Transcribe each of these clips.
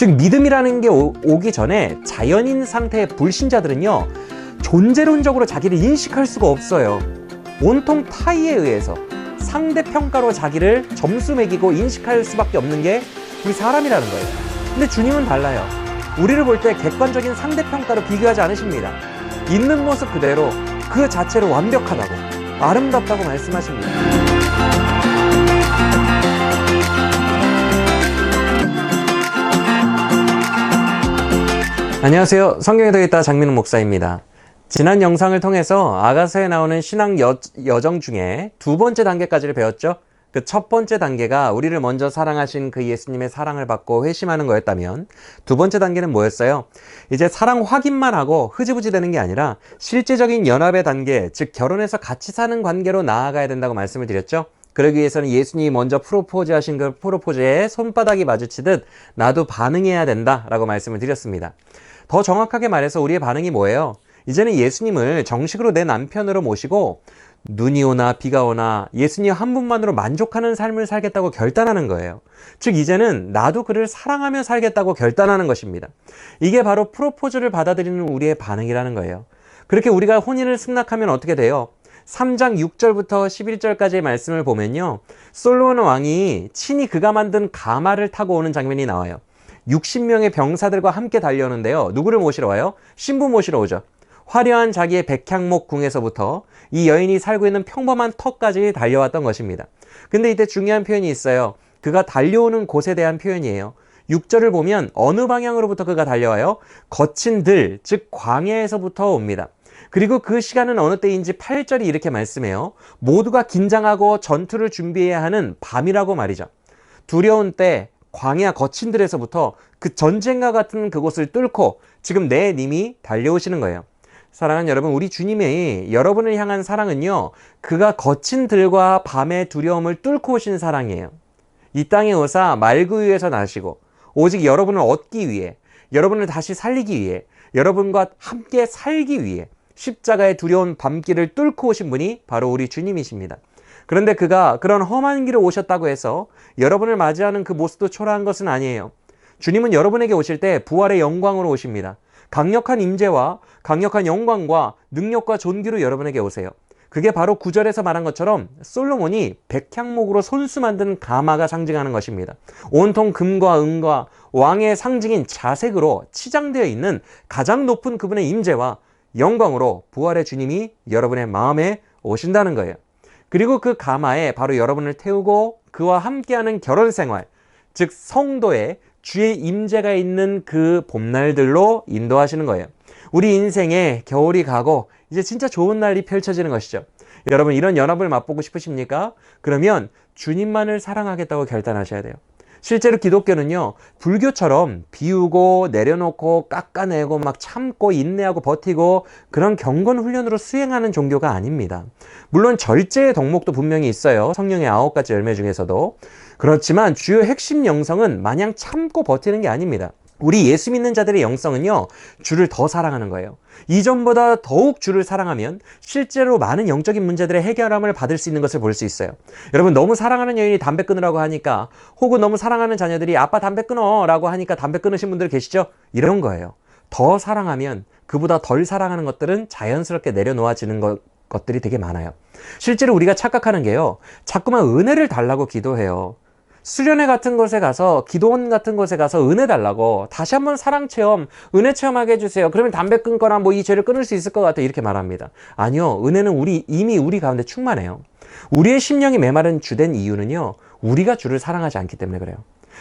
즉 믿음이라는 게 오기 전에 자연인 상태의 불신자들은요, 존재론적으로 자기를 인식할 수가 없어요. 온통 타의에 의해서 상대평가로 자기를 점수 매기고 인식할 수밖에 없는 게 우리 사람이라는 거예요. 근데 주님은 달라요. 우리를 볼 때 객관적인 상대평가로 비교하지 않으십니다. 있는 모습 그대로 그 자체로 완벽하다고, 아름답다고 말씀하십니다. 안녕하세요. 성경에 더있다 장민우 목사입니다. 지난 영상을 통해서 아가서에 나오는 신앙 여정 중에 두 번째 단계까지를 배웠죠. 그 첫 번째 단계가 우리를 먼저 사랑하신 그 예수님의 사랑을 받고 회심하는 거였다면, 두 번째 단계는 뭐였어요? 이제 사랑 확인만 하고 흐지부지 되는 게 아니라 실제적인 연합의 단계, 즉 결혼해서 같이 사는 관계로 나아가야 된다고 말씀을 드렸죠. 그러기 위해서는 예수님이 먼저 프로포즈 하신 그 프로포즈에 손바닥이 마주치듯 나도 반응해야 된다라고 말씀을 드렸습니다. 더 정확하게 말해서 우리의 반응이 뭐예요? 이제는 예수님을 정식으로 내 남편으로 모시고 눈이 오나 비가 오나 예수님 한 분만으로 만족하는 삶을 살겠다고 결단하는 거예요. 즉 이제는 나도 그를 사랑하며 살겠다고 결단하는 것입니다. 이게 바로 프로포즈를 받아들이는 우리의 반응이라는 거예요. 그렇게 우리가 혼인을 승낙하면 어떻게 돼요? 3장 6절부터 11절까지의 말씀을 보면요, 솔로몬 왕이 친히 그가 만든 가마를 타고 오는 장면이 나와요. 60명의 병사들과 함께 달려오는데요, 누구를 모시러 와요? 신부 모시러 오죠. 화려한 자기의 백향목 궁에서부터 이 여인이 살고 있는 평범한 터까지 달려왔던 것입니다. 근데 이때 중요한 표현이 있어요. 그가 달려오는 곳에 대한 표현이에요. 6절을 보면 어느 방향으로부터 그가 달려와요? 거친 들, 즉 광야에서부터 옵니다. 그리고 그 시간은 어느 때인지 8절이 이렇게 말씀해요. 모두가 긴장하고 전투를 준비해야 하는 밤이라고 말이죠. 두려운 때 광야 거친 들에서부터 그 전쟁과 같은 그곳을 뚫고 지금 내 님이 달려오시는 거예요. 사랑하는 여러분, 우리 주님의 여러분을 향한 사랑은요, 그가 거친 들과 밤의 두려움을 뚫고 오신 사랑이에요. 이 땅에 오사 말구유에서 나시고 오직 여러분을 얻기 위해, 여러분을 다시 살리기 위해, 여러분과 함께 살기 위해 십자가의 두려운 밤길을 뚫고 오신 분이 바로 우리 주님이십니다. 그런데 그가 그런 험한 길을 오셨다고 해서 여러분을 맞이하는 그 모습도 초라한 것은 아니에요. 주님은 여러분에게 오실 때 부활의 영광으로 오십니다. 강력한 임재와 강력한 영광과 능력과 존귀로 여러분에게 오세요. 그게 바로 9절에서 말한 것처럼 솔로몬이 백향목으로 손수 만든 가마가 상징하는 것입니다. 온통 금과 은과 왕의 상징인 자색으로 치장되어 있는 가장 높은 그분의 임재와 영광으로 부활의 주님이 여러분의 마음에 오신다는 거예요. 그리고 그 가마에 바로 여러분을 태우고 그와 함께하는 결혼생활, 즉 성도의 주의 임재가 있는 그 봄날들로 인도하시는 거예요. 우리 인생에 겨울이 가고 이제 진짜 좋은 날이 펼쳐지는 것이죠. 여러분, 이런 연합을 맛보고 싶으십니까? 그러면 주님만을 사랑하겠다고 결단하셔야 돼요. 실제로 기독교는요, 불교처럼 비우고 내려놓고 깎아내고 막 참고 인내하고 버티고 그런 경건 훈련으로 수행하는 종교가 아닙니다. 물론 절제의 덕목도 분명히 있어요. 성령의 9가지 열매 중에서도. 그렇지만 주요 핵심 영성은 마냥 참고 버티는 게 아닙니다. 우리 예수 믿는 자들의 영성은요, 주를 더 사랑하는 거예요. 이전보다 더욱 주를 사랑하면 실제로 많은 영적인 문제들의 해결함을 받을 수 있는 것을 볼 수 있어요. 여러분, 너무 사랑하는 여인이 담배 끊으라고 하니까, 혹은 너무 사랑하는 자녀들이 아빠 담배 끊어 라고 하니까 담배 끊으신 분들 계시죠? 이런 거예요. 더 사랑하면 그보다 덜 사랑하는 것들은 자연스럽게 내려놓아지는 것들이 되게 많아요. 실제로 우리가 착각하는 게요, 자꾸만 은혜를 달라고 기도해요. 수련회 같은 곳에 가서, 기도원 같은 곳에 가서 은혜 달라고, 다시 한번 사랑 체험, 은혜 체험하게 해주세요. 그러면 담배 끊거나 뭐 이 죄를 끊을 수 있을 것 같아, 이렇게 말합니다. 아니요, 은혜는 이미 우리 가운데 충만해요. 우리의 심령이 메마른 주된 이유는요, 우리가 주를 사랑하지 않기 때문에 그래요.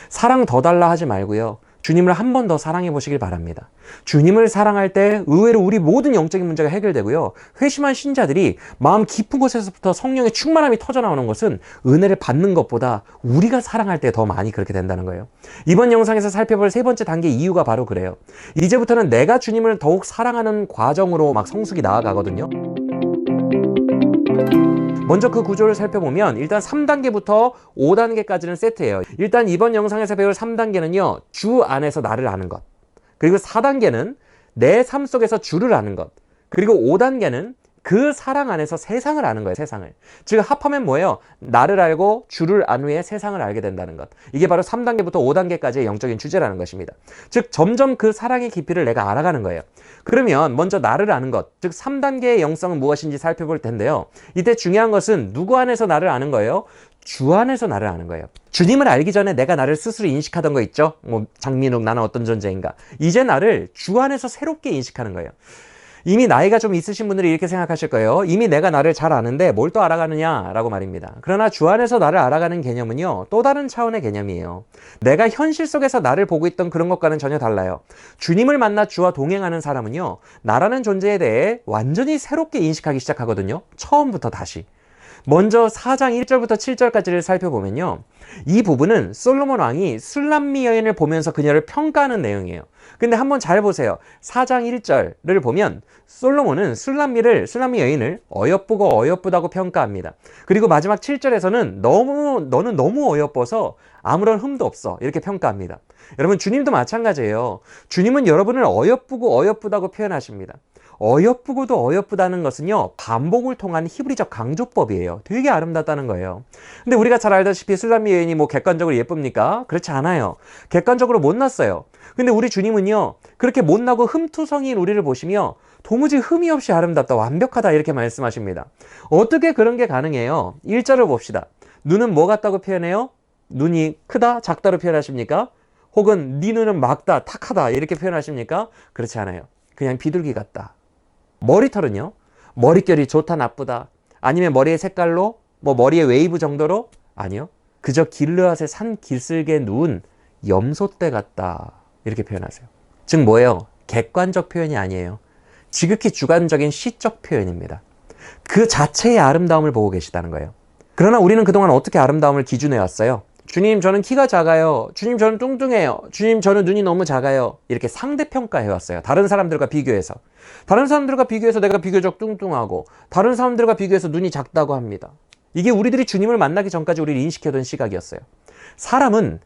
사랑 더 달라 하지 말고요, 주님을 한 번 더 사랑해 보시길 바랍니다. 주님을 사랑할 때 의외로 우리 모든 영적인 문제가 해결되고요, 회심한 신자들이 마음 깊은 곳에서부터 성령의 충만함이 터져나오는 것은 은혜를 받는 것보다 우리가 사랑할 때 더 많이 그렇게 된다는 거예요. 이번 영상에서 살펴볼 세 번째 단계 이유가 바로 그래요. 이제부터는 내가 주님을 더욱 사랑하는 과정으로 막 성숙이 나아가거든요. 먼저 그 구조를 살펴보면 일단 3단계부터 5단계까지는 세트예요. 일단 이번 영상에서 배울 3단계는요, 주 안에서 나를 아는 것. 그리고 4단계는 내 삶 속에서 주를 아는 것. 그리고 5단계는 그 사랑 안에서 세상을 아는 거예요, 세상을. 즉 합하면 뭐예요? 나를 알고 주를 안 후에 세상을 알게 된다는 것. 이게 바로 3단계부터 5단계까지의 영적인 주제라는 것입니다. 즉 점점 그 사랑의 깊이를 내가 알아가는 거예요. 그러면 먼저 나를 아는 것, 즉 3단계의 영성은 무엇인지 살펴볼 텐데요. 이때 중요한 것은 누구 안에서 나를 아는 거예요? 주 안에서 나를 아는 거예요. 주님을 알기 전에 내가 나를 스스로 인식하던 거 있죠? 뭐 장민욱 나는 어떤 존재인가. 이제 나를 주 안에서 새롭게 인식하는 거예요. 이미 나이가 좀 있으신 분들이 이렇게 생각하실 거예요. 이미 내가 나를 잘 아는데 뭘 또 알아가느냐라고 말입니다. 그러나 주 안에서 나를 알아가는 개념은요, 또 다른 차원의 개념이에요. 내가 현실 속에서 나를 보고 있던 그런 것과는 전혀 달라요. 주님을 만나 주와 동행하는 사람은요, 나라는 존재에 대해 완전히 새롭게 인식하기 시작하거든요. 처음부터 다시. 먼저 4장 1절부터 7절까지를 살펴보면요, 이 부분은 솔로몬 왕이 술람미 여인을 보면서 그녀를 평가하는 내용이에요. 근데 한번 잘 보세요. 4장 1절을 보면 솔로몬은 술람미 여인을 어여쁘고 어여쁘다고 평가합니다. 그리고 마지막 7절에서는 너는 너무 어여뻐서 아무런 흠도 없어, 이렇게 평가합니다. 여러분, 주님도 마찬가지예요. 주님은 여러분을 어여쁘고 어여쁘다고 표현하십니다. 어여쁘고도 어여쁘다는 것은요, 반복을 통한 히브리적 강조법이에요. 되게 아름답다는 거예요. 근데 우리가 잘 알다시피 술람미 여인이 뭐 객관적으로 예쁩니까? 그렇지 않아요. 객관적으로 못났어요. 근데 우리 주님은요, 그렇게 못나고 흠투성이인 우리를 보시며 도무지 흠이 없이 아름답다, 완벽하다, 이렇게 말씀하십니다. 어떻게 그런 게 가능해요? 1절을 봅시다. 눈은 뭐 같다고 표현해요? 눈이 크다, 작다로 표현하십니까? 혹은 네 눈은 막다, 탁하다, 이렇게 표현하십니까? 그렇지 않아요. 그냥 비둘기 같다. 머리털은요, 머릿결이 좋다, 나쁘다, 아니면 머리의 색깔로, 뭐 머리의 웨이브 정도로? 아니요. 그저 길르앗의 산 길슬게 누운 염소떼 같다, 이렇게 표현하세요. 즉 뭐예요? 객관적 표현이 아니에요. 지극히 주관적인 시적 표현입니다. 그 자체의 아름다움을 보고 계시다는 거예요. 그러나 우리는 그동안 어떻게 아름다움을 기준해 왔어요? 주님, 저는 키가 작아요. 주님, 저는 뚱뚱해요. 주님, 저는 눈이 너무 작아요. 이렇게 상대평가해 왔어요. 다른 사람들과 비교해서. 다른 사람들과 비교해서 내가 비교적 뚱뚱하고, 다른 사람들과 비교해서 눈이 작다고 합니다. 이게 우리들이 주님을 만나기 전까지 우리를 인식해둔 시각이었어요. 사람은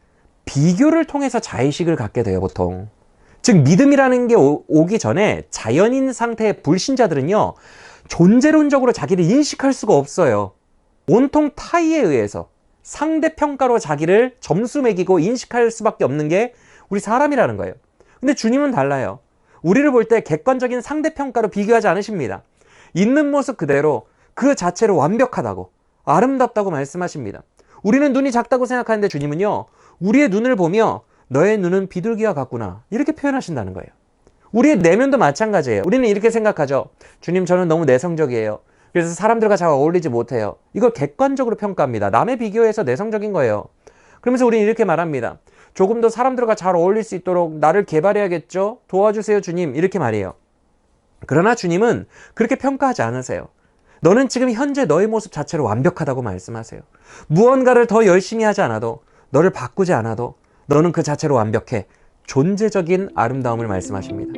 비교를 통해서 자의식을 갖게 돼요, 보통. 즉 믿음이라는 게 오기 전에 자연인 상태의 불신자들은요, 존재론적으로 자기를 인식할 수가 없어요. 온통 타의에 의해서 상대평가로 자기를 점수 매기고 인식할 수밖에 없는 게 우리 사람이라는 거예요. 근데 주님은 달라요. 우리를 볼 때 객관적인 상대평가로 비교하지 않으십니다. 있는 모습 그대로 그 자체로 완벽하다고, 아름답다고 말씀하십니다. 우리는 눈이 작다고 생각하는데 주님은요, 우리의 눈을 보며 너의 눈은 비둘기와 같구나, 이렇게 표현하신다는 거예요. 우리의 내면도 마찬가지예요. 우리는 이렇게 생각하죠. 주님, 저는 너무 내성적이에요. 그래서 사람들과 잘 어울리지 못해요. 이걸 객관적으로 평가합니다. 남의 비교에서 내성적인 거예요. 그러면서 우리는 이렇게 말합니다. 조금 더 사람들과 잘 어울릴 수 있도록 나를 개발해야겠죠? 도와주세요, 주님. 이렇게 말해요. 그러나 주님은 그렇게 평가하지 않으세요. 너는 지금 현재 너의 모습 자체로 완벽하다고 말씀하세요. 무언가를 더 열심히 하지 않아도, 너를 바꾸지 않아도 너는 그 자체로 완벽해. 존재적인 아름다움을 말씀하십니다.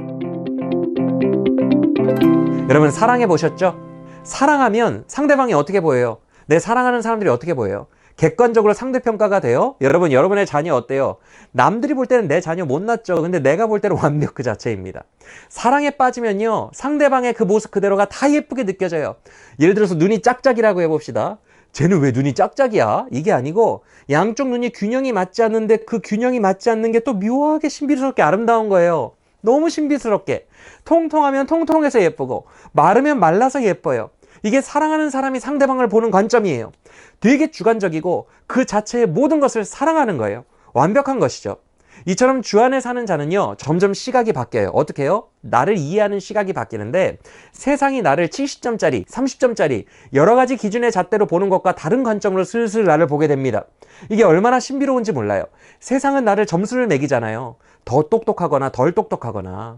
여러분, 사랑해 보셨죠? 사랑하면 상대방이 어떻게 보여요? 내 사랑하는 사람들이 어떻게 보여요? 객관적으로 상대평가가 돼요? 여러분, 여러분의 자녀 어때요? 남들이 볼 때는 내 자녀 못났죠. 근데 내가 볼 때는 완벽 그 자체입니다. 사랑에 빠지면요, 상대방의 그 모습 그대로가 다 예쁘게 느껴져요. 예를 들어서 눈이 짝짝이라고 해봅시다. 쟤는 왜 눈이 짝짝이야? 이게 아니고 양쪽 눈이 균형이 맞지 않는데 그 균형이 맞지 않는 게 또 묘하게 신비스럽게 아름다운 거예요. 너무 신비스럽게. 통통하면 통통해서 예쁘고 마르면 말라서 예뻐요. 이게 사랑하는 사람이 상대방을 보는 관점이에요. 되게 주관적이고 그 자체의 모든 것을 사랑하는 거예요. 완벽한 것이죠. 이처럼 주 안에 사는 자는요, 점점 시각이 바뀌어요. 어떻게 해요? 나를 이해하는 시각이 바뀌는데 세상이 나를 70점짜리, 30점짜리 여러 가지 기준의 잣대로 보는 것과 다른 관점으로 슬슬 나를 보게 됩니다. 이게 얼마나 신비로운지 몰라요. 세상은 나를 점수를 매기잖아요. 더 똑똑하거나 덜 똑똑하거나,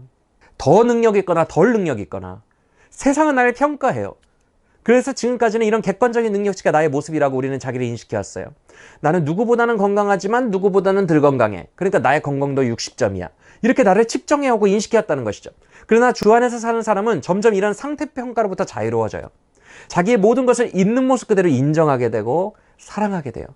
더 능력 있거나 덜 능력 있거나. 세상은 나를 평가해요. 그래서 지금까지는 이런 객관적인 능력치가 나의 모습이라고 우리는 자기를 인식해왔어요. 나는 누구보다는 건강하지만 누구보다는 덜 건강해. 그러니까 나의 건강도 60점이야. 이렇게 나를 측정해오고 인식해왔다는 것이죠. 그러나 주 안에서 사는 사람은 점점 이런 상태평가로부터 자유로워져요. 자기의 모든 것을 있는 모습 그대로 인정하게 되고 사랑하게 돼요.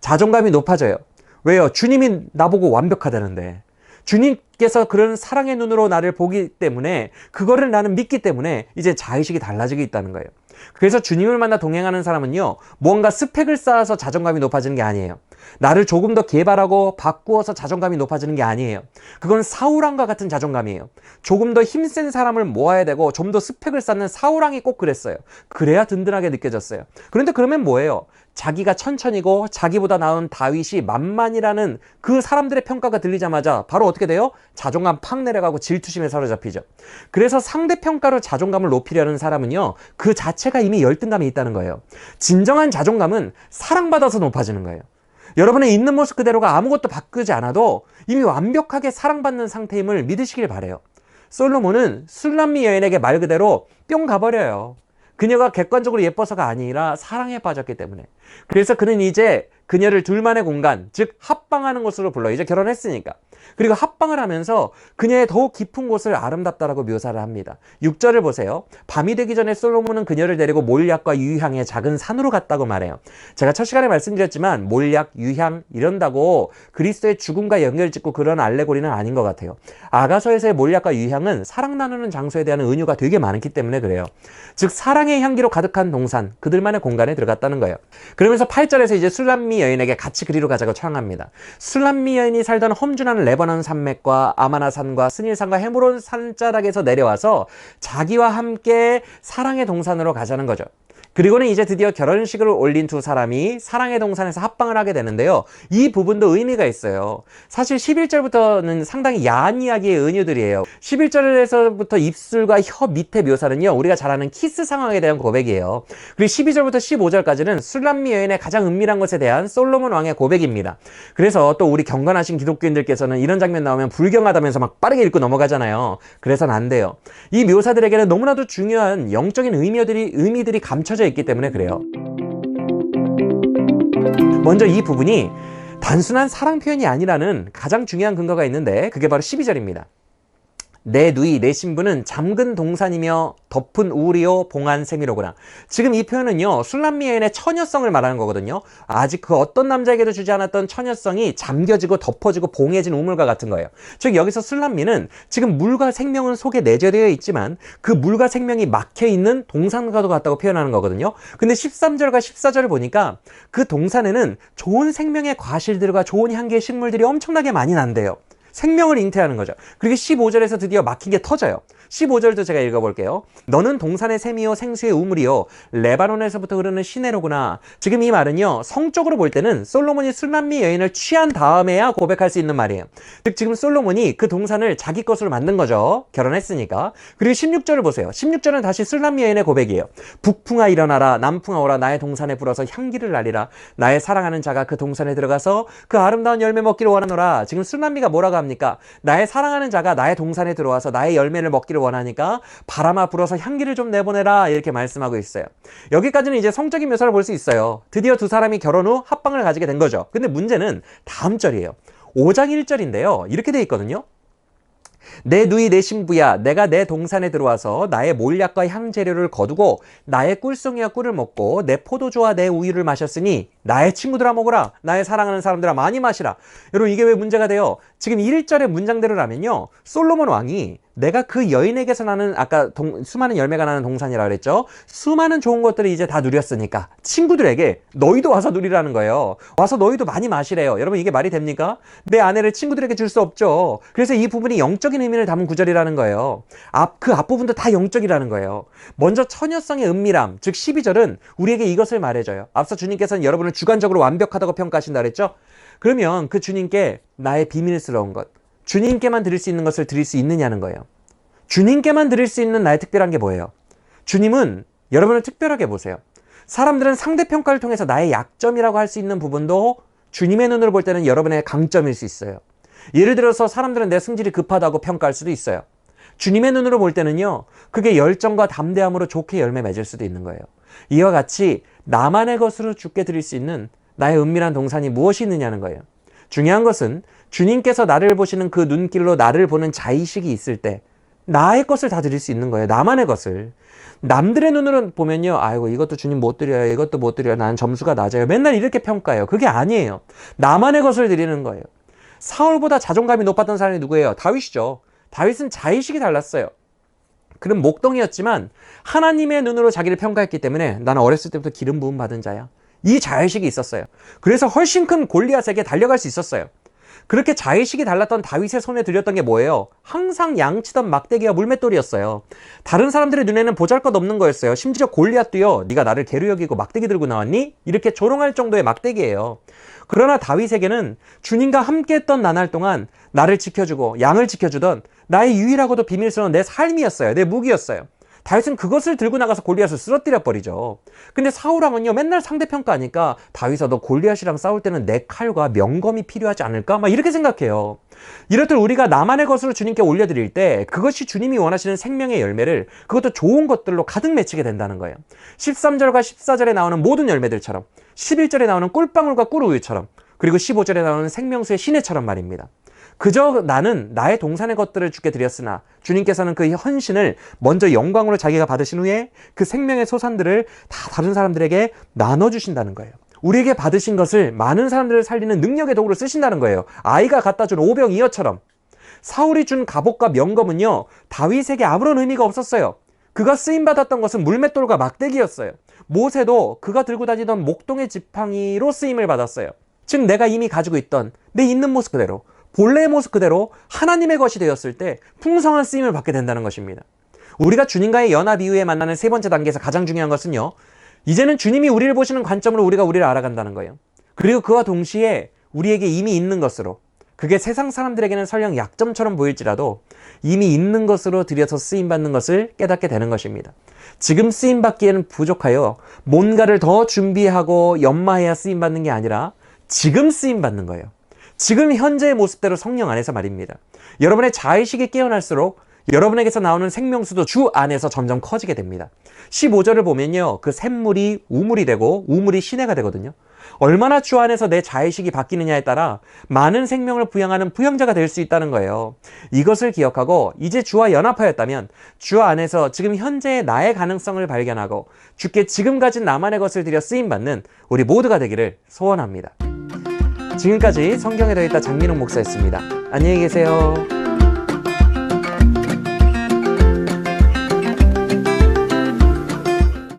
자존감이 높아져요. 왜요? 주님이 나보고 완벽하다는데, 주님께서 그런 사랑의 눈으로 나를 보기 때문에 그거를 나는 믿기 때문에 이제 자의식이 달라지고 있다는 거예요. 그래서 주님을 만나 동행하는 사람은요, 뭔가 스펙을 쌓아서 자존감이 높아지는 게 아니에요. 나를 조금 더 개발하고 바꾸어서 자존감이 높아지는 게 아니에요. 그건 사우랑과 같은 자존감이에요. 조금 더 힘센 사람을 모아야 되고 좀 더 스펙을 쌓는 사우랑이 꼭 그랬어요. 그래야 든든하게 느껴졌어요. 그런데 그러면 뭐예요? 자기가 천천히고 자기보다 나은 다윗이 만만이라는 그 사람들의 평가가 들리자마자 바로 어떻게 돼요? 자존감 팍 내려가고 질투심에 사로잡히죠. 그래서 상대평가로 자존감을 높이려는 사람은요, 그 자체가 이미 열등감이 있다는 거예요. 진정한 자존감은 사랑받아서 높아지는 거예요. 여러분의 있는 모습 그대로가 아무것도 바꾸지 않아도 이미 완벽하게 사랑받는 상태임을 믿으시길 바래요. 솔로몬은 술람미 여인에게 말 그대로 뿅 가버려요. 그녀가 객관적으로 예뻐서가 아니라 사랑에 빠졌기 때문에. 그래서 그는 이제 그녀를 둘만의 공간, 즉 합방하는 곳으로 불러. 이제 결혼했으니까. 그리고 합방을 하면서 그녀의 더욱 깊은 곳을 아름답다라고 묘사를 합니다. 6절을 보세요. 밤이 되기 전에 솔로몬은 그녀를 데리고 몰약과 유향의 작은 산으로 갔다고 말해요. 제가 첫 시간에 말씀드렸지만 몰약, 유향 이런다고 그리스도의 죽음과 연결짓고 그런 알레고리는 아닌 것 같아요. 아가서에서의 몰약과 유향은 사랑 나누는 장소에 대한 은유가 되게 많기 때문에 그래요. 즉 사랑의 향기로 가득한 동산, 그들만의 공간에 들어갔다는 거예요. 그러면서 8절에서 이제 술람미 여인에게 같이 그리로 가자고 청합니다. 술람미 여인이 살던 험준한 레바논 산맥과 아마나산과 스닐산과 헤브론 산자락에서 내려와서 자기와 함께 사랑의 동산으로 가자는 거죠. 그리고는 이제 드디어 결혼식을 올린 두 사람이 사랑의 동산에서 합방을 하게 되는데요. 이 부분도 의미가 있어요. 사실 11절부터는 상당히 야한 이야기의 은유들이에요. 11절에서부터 입술과 혀 밑의 묘사는요, 우리가 잘 아는 키스 상황에 대한 고백이에요. 그리고 12절부터 15절까지는 술람미 여인의 가장 은밀한 것에 대한 솔로몬 왕의 고백입니다. 그래서 또 우리 경건하신 기독교인들께서는 이런 장면 나오면 불경하다면서 막 빠르게 읽고 넘어가잖아요. 그래서는 안 돼요. 이 묘사들에게는 너무나도 중요한 영적인 의미들이 감춰져 있기 때문에 그래요. 먼저 이 부분이 단순한 사랑 표현이 아니라는 가장 중요한 근거가 있는데 그게 바로 12절입니다. 내 누이, 내 신부는 잠근 동산이며 덮은 우리요 봉한 세미로구나. 지금 이 표현은요, 술람미 여인의 처녀성을 말하는 거거든요. 아직 그 어떤 남자에게도 주지 않았던 처녀성이 잠겨지고 덮어지고 봉해진 우물과 같은 거예요. 즉 여기서 술람미는 지금 물과 생명은 속에 내재되어 있지만 그 물과 생명이 막혀있는 동산과도 같다고 표현하는 거거든요. 근데 13절과 14절을 보니까 그 동산에는 좋은 생명의 과실들과 좋은 향기의 식물들이 엄청나게 많이 난대요. 생명을 잉태하는 거죠. 그리고 15절에서 드디어 막힌 게 터져요. 15절도 제가 읽어볼게요. 너는 동산의 샘이요 생수의 우물이요 레바논에서부터 흐르는 시내로구나. 지금 이 말은요, 성적으로 볼 때는 솔로몬이 술람미 여인을 취한 다음에야 고백할 수 있는 말이에요. 즉 지금 솔로몬이 그 동산을 자기 것으로 만든 거죠. 결혼했으니까. 그리고 16절을 보세요. 16절은 다시 술람미 여인의 고백이에요. 북풍아 일어나라, 남풍아 오라, 나의 동산에 불어서 향기를 날리라. 나의 사랑하는 자가 그 동산에 들어가서 그 아름다운 열매 먹기를 원하노라. 지금 술람미가 뭐라고 합니까? 나의 사랑하는 자가 나의 동산에 들어와서 나의 열매를 먹기를 원하니까 바람아 불어서 향기를 좀 내보내라, 이렇게 말씀하고 있어요. 여기까지는 이제 성적인 묘사를 볼 수 있어요. 드디어 두 사람이 결혼 후 합방을 가지게 된 거죠. 근데 문제는 다음 절이에요. 5장 1절인데요. 이렇게 돼 있거든요. 내 누이 내 신부야, 내가 내 동산에 들어와서 나의 몰약과 향재료를 거두고 나의 꿀송이와 꿀을 먹고 내 포도주와 내 우유를 마셨으니 나의 친구들아 먹으라, 나의 사랑하는 사람들아 많이 마시라. 여러분 이게 왜 문제가 돼요? 지금 1절의 문장대로라면요, 솔로몬 왕이 내가 그 여인에게서 나는 아까 수많은 열매가 나는 동산이라 그랬죠. 수많은 좋은 것들을 이제 다 누렸으니까 친구들에게 너희도 와서 누리라는 거예요. 와서 너희도 많이 마시래요. 여러분 이게 말이 됩니까? 내 아내를 친구들에게 줄 수 없죠. 그래서 이 부분이 영적인 의미를 담은 구절이라는 거예요. 그 앞부분도 다 영적이라는 거예요. 먼저 처녀성의 은밀함, 즉 12절은 우리에게 이것을 말해줘요. 앞서 주님께서는 여러분을 주관적으로 완벽하다고 평가하신다 그랬죠. 그러면 그 주님께 나의 비밀스러운 것, 주님께만 드릴 수 있는 것을 드릴 수 있느냐는 거예요. 주님께만 드릴 수 있는 나의 특별한 게 뭐예요? 주님은 여러분을 특별하게 보세요. 사람들은 상대평가를 통해서 나의 약점이라고 할 수 있는 부분도 주님의 눈으로 볼 때는 여러분의 강점일 수 있어요. 예를 들어서 사람들은 내 승질이 급하다고 평가할 수도 있어요. 주님의 눈으로 볼 때는요, 그게 열정과 담대함으로 좋게 열매 맺을 수도 있는 거예요. 이와 같이 나만의 것으로 주께 드릴 수 있는 나의 은밀한 동산이 무엇이 있느냐는 거예요. 중요한 것은 주님께서 나를 보시는 그 눈길로 나를 보는 자의식이 있을 때 나의 것을 다 드릴 수 있는 거예요. 나만의 것을. 남들의 눈으로 보면요, 아이고 이것도 주님 못 드려요, 이것도 못 드려요, 나는 점수가 낮아요, 맨날 이렇게 평가해요. 그게 아니에요. 나만의 것을 드리는 거예요. 사울보다 자존감이 높았던 사람이 누구예요? 다윗이죠. 다윗은 자의식이 달랐어요. 그는 목동이었지만 하나님의 눈으로 자기를 평가했기 때문에 나는 어렸을 때부터 기름 부음 받은 자야. 이 자의식이 있었어요. 그래서 훨씬 큰 골리앗에게 달려갈 수 있었어요. 그렇게 자의식이 달랐던 다윗의 손에 들렸던 게 뭐예요? 항상 양치던 막대기와 물맷돌이었어요. 다른 사람들의 눈에는 보잘것없는 거였어요. 심지어 골리앗도요, 네가 나를 개로 여기고 막대기 들고 나왔니? 이렇게 조롱할 정도의 막대기예요. 그러나 다윗에게는 주님과 함께했던 나날 동안 나를 지켜주고 양을 지켜주던 나의 유일하고도 비밀스러운 내 삶이었어요. 내 무기였어요. 다윗은 그것을 들고 나가서 골리앗을 쓰러뜨려 버리죠. 근데 사울왕은요, 맨날 상대평가하니까 다윗아, 너 골리앗이랑 싸울 때는 내 칼과 명검이 필요하지 않을까? 막 이렇게 생각해요. 이렇듯 우리가 나만의 것으로 주님께 올려드릴 때 그것이 주님이 원하시는 생명의 열매를, 그것도 좋은 것들로 가득 맺히게 된다는 거예요. 13절과 14절에 나오는 모든 열매들처럼, 11절에 나오는 꿀방울과 꿀우유처럼, 그리고 15절에 나오는 생명수의 시내처럼 말입니다. 그저 나는 나의 동산의 것들을 주께 드렸으나 주님께서는 그 헌신을 먼저 영광으로 자기가 받으신 후에 그 생명의 소산들을 다 다른 사람들에게 나눠주신다는 거예요. 우리에게 받으신 것을 많은 사람들을 살리는 능력의 도구로 쓰신다는 거예요. 아이가 갖다 준 오병이어처럼. 사울이 준 갑옷과 명검은요, 다윗에게 아무런 의미가 없었어요. 그가 쓰임받았던 것은 물맷돌과 막대기였어요. 모세도 그가 들고 다니던 목동의 지팡이로 쓰임을 받았어요. 즉 내가 이미 가지고 있던 내 있는 모습 그대로, 본래의 모습 그대로 하나님의 것이 되었을 때 풍성한 쓰임을 받게 된다는 것입니다. 우리가 주님과의 연합 이후에 만나는 세 번째 단계에서 가장 중요한 것은요, 이제는 주님이 우리를 보시는 관점으로 우리가 우리를 알아간다는 거예요. 그리고 그와 동시에 우리에게 이미 있는 것으로, 그게 세상 사람들에게는 설령 약점처럼 보일지라도 이미 있는 것으로 들여서 쓰임받는 것을 깨닫게 되는 것입니다. 지금 쓰임받기에는 부족하여 뭔가를 더 준비하고 연마해야 쓰임받는 게 아니라 지금 쓰임받는 거예요. 지금 현재의 모습대로 성령 안에서 말입니다. 여러분의 자의식이 깨어날수록 여러분에게서 나오는 생명수도 주 안에서 점점 커지게 됩니다. 15절을 보면요, 그 샘물이 우물이 되고 우물이 시내가 되거든요. 얼마나 주 안에서 내 자의식이 바뀌느냐에 따라 많은 생명을 부양하는 부양자가 될 수 있다는 거예요. 이것을 기억하고 이제 주와 연합하였다면 주 안에서 지금 현재의 나의 가능성을 발견하고 주께 지금 가진 나만의 것을 들여 쓰임받는 우리 모두가 되기를 소원합니다. 지금까지 성경에 더했다 장민홍 목사였습니다. 안녕히 계세요.